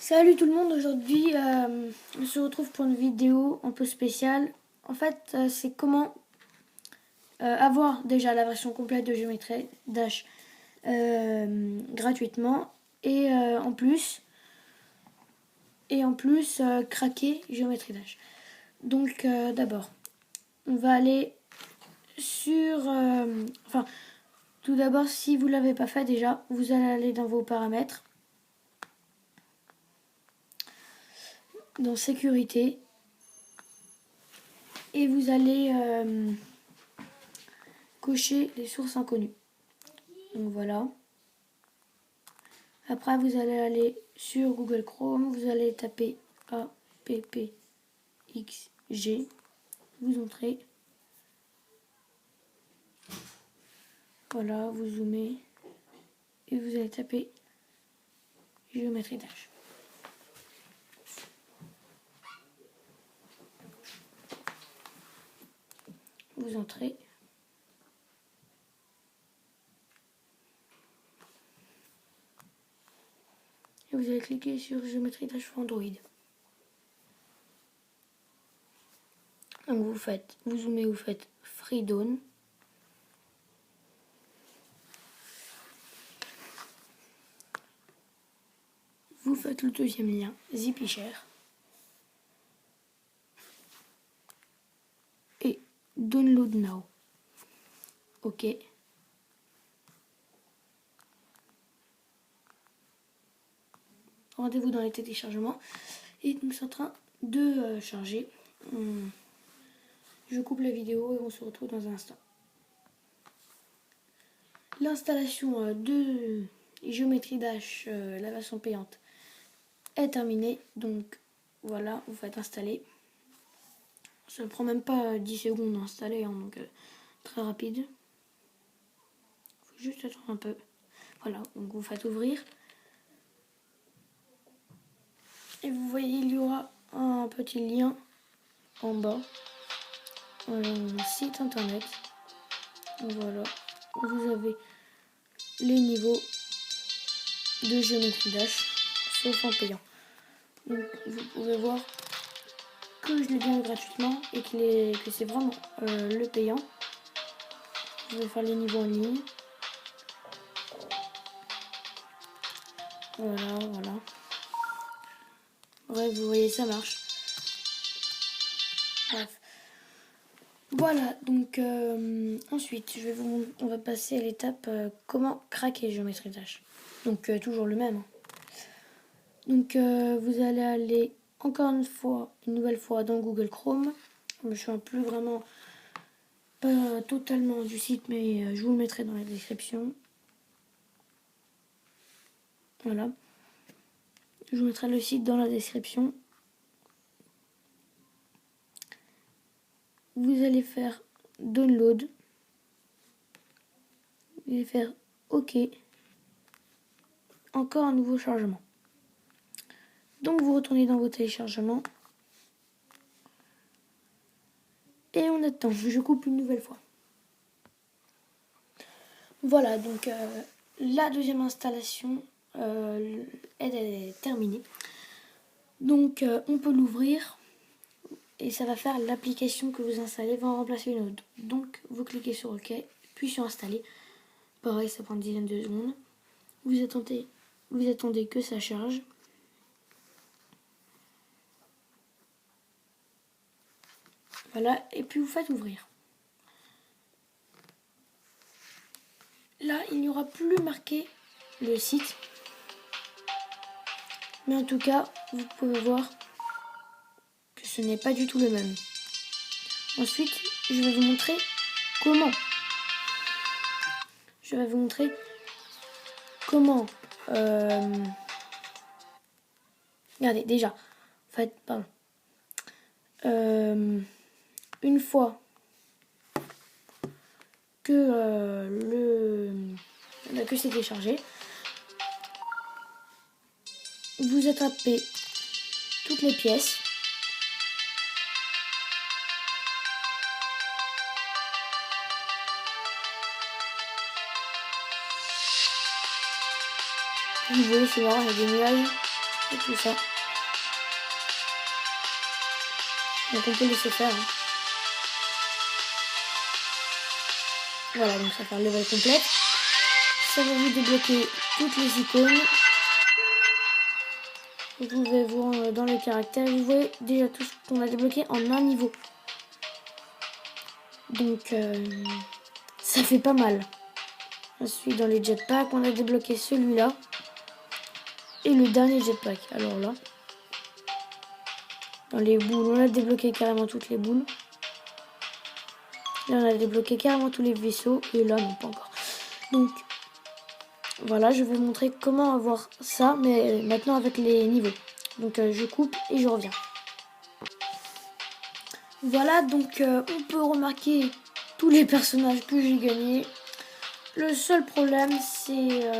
Salut tout le monde, aujourd'hui on se retrouve pour une vidéo un peu spéciale. En fait c'est comment avoir déjà la version complète de Geometry Dash gratuitement et en plus craquer Geometry Dash. Donc d'abord on va aller sur... tout d'abord si vous ne l'avez pas fait déjà, vous allez aller dans vos paramètres. Dans sécurité et vous allez cocher les sources inconnues. Donc voilà. Après vous allez aller sur Google Chrome, vous allez taper appxg, vous entrez. Voilà, vous zoomez et vous allez taper Geometry Dash. Vous entrez. Et vous allez cliquer sur Geometry Dash pour Android. Donc vous zoomez, vous faites Freedown. Vous faites le deuxième lien, Zipisher. Et Download Now. OK. Rendez-vous dans les téléchargements. Et donc c'est en train de charger. Je coupe la vidéo et on se retrouve dans un instant. L'installation de Geometry Dash, la version payante, est terminée. Donc voilà, vous faites installer. Ça ne prend même pas 10 secondes d'installer, hein, donc très rapide. Il faut juste attendre un peu. Voilà, donc vous faites ouvrir. Et vous voyez, il y aura un petit lien en bas. Un site internet. Voilà, vous avez les niveaux de Geometry Dash, sauf en payant. Donc vous pouvez voir que je l'ai bien gratuitement et que c'est vraiment le payant. Je vais faire les niveaux en ligne. Voilà. Bref, vous voyez, ça marche. Bref. Voilà, donc ensuite, on va passer à l'étape comment craquer Geometry Dash. Donc toujours le même. Donc vous allez aller encore une nouvelle fois dans Google Chrome. Je ne suis plus vraiment pas totalement du site, mais je vous le mettrai dans la description. Voilà. Je vous mettrai le site dans la description. Vous allez faire Download. Vous allez faire OK. Encore un nouveau chargement. Donc vous retournez dans vos téléchargements. Et on attend. Je coupe une nouvelle fois. Voilà, donc la deuxième installation est terminée. Donc on peut l'ouvrir. Et ça va faire l'application que vous installez va en remplacer une autre. Donc vous cliquez sur OK, puis sur Installer. Pareil, ça prend une dizaine de secondes. Vous attendez que ça charge. Voilà, et puis vous faites ouvrir. Là, il n'y aura plus marqué le site. Mais en tout cas, vous pouvez voir que ce n'est pas du tout le même. Ensuite, je vais vous montrer comment. Je vais vous montrer comment. Regardez, déjà. En fait, pardon. Une fois que c'est déchargé, vous attrapez toutes les pièces. Vous voyez, c'est marrant, il y a des nuages. et tout ça. Donc on peut laisser faire. Hein. Voilà, donc ça fait un level complet. Ça va vous débloquer toutes les icônes. Vous pouvez voir dans les caractères, vous voyez déjà tout ce qu'on a débloqué en un niveau. Donc ça fait pas mal. Ensuite dans les jetpacks, on a débloqué celui-là. Et le dernier jetpack. Alors là, dans les boules, on a débloqué carrément toutes les boules. Là on a débloqué carrément tous les vaisseaux. Et là non, pas encore. Donc voilà, je vais vous montrer comment avoir ça, mais maintenant avec les niveaux. Donc je coupe et je reviens. Voilà, donc on peut remarquer tous les personnages que j'ai gagnés. Le seul problème, c'est...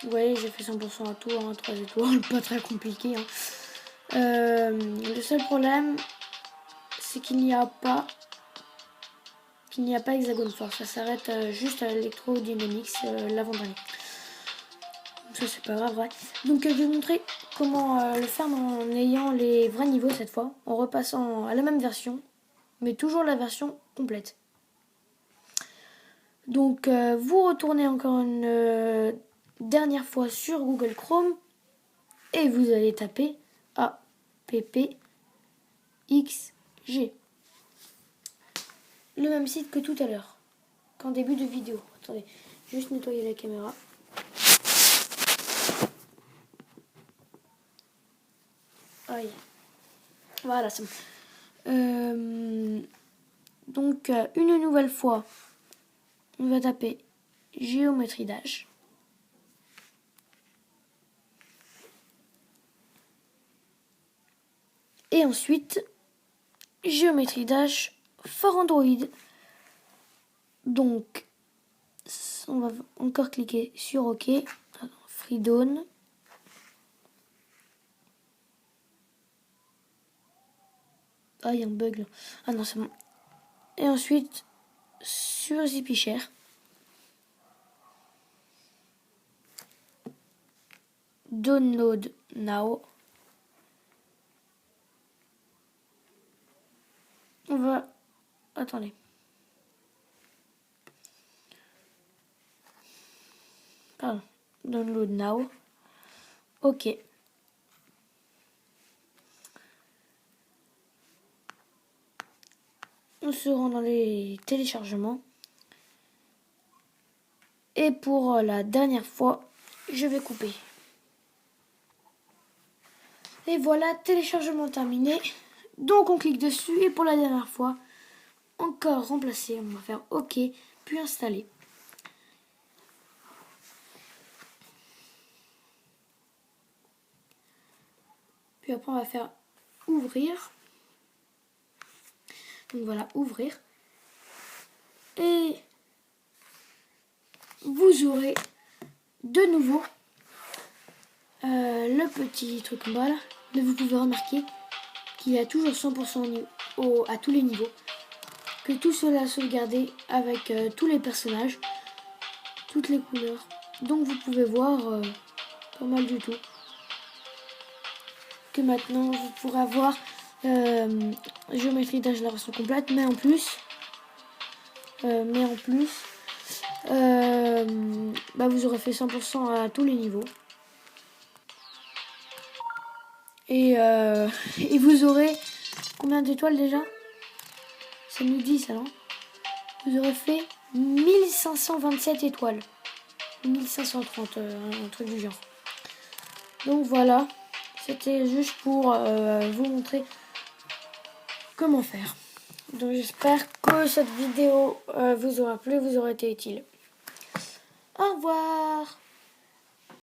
vous voyez, j'ai fait 100% à tout, hein, 3 étoiles, pas très compliqué. Hein. Le seul problème, c'est qu'il n'y a pas Hexagon Force. Ça s'arrête juste à Electrodynamics, l'avant-dernier. Ça c'est pas grave, ouais. Donc je vais vous montrer comment le faire en ayant les vrais niveaux cette fois, en repassant à la même version, mais toujours la version complète. Donc vous retournez encore une dernière fois sur Google Chrome et vous allez taper APPXG. Le même site que tout à l'heure, qu'en début de vidéo. Attendez, juste nettoyer la caméra. Aïe. Voilà, c'est bon. Donc, une nouvelle fois, on va taper Géométrie Dash. Et ensuite, Géométrie Dash for Android. Donc, on va encore cliquer sur OK. Freedawn. Ah, il y a un bug là. Ah non, c'est bon. Et ensuite, sur ZipyShare. Download now. On va... Attendez. Pardon. Download now. OK. On se rend dans les téléchargements. Et pour la dernière fois, je vais couper. Et voilà, téléchargement terminé. Donc on clique dessus et pour la dernière fois, encore remplacer. On va faire OK, puis installer. Puis après on va faire ouvrir. Donc voilà, ouvrir. Et vous aurez de nouveau le petit truc en bas là. Mais vous pouvez remarquer qu'il y a toujours 100% à tous les niveaux. Que tout cela est sauvegardé avec tous les personnages, toutes les couleurs. Donc vous pouvez voir pas mal du tout. Que maintenant vous pourrez avoir Géométrie Dash la version complète, mais en plus vous aurez fait 100% à tous les niveaux. Et vous aurez combien d'étoiles déjà? Ça nous dit ça, non? Vous aurez fait 1527 étoiles. 1530, un truc du genre. Donc voilà, c'était juste pour vous montrer comment faire. Donc j'espère que cette vidéo vous aura plu, vous aura été utile. Au revoir!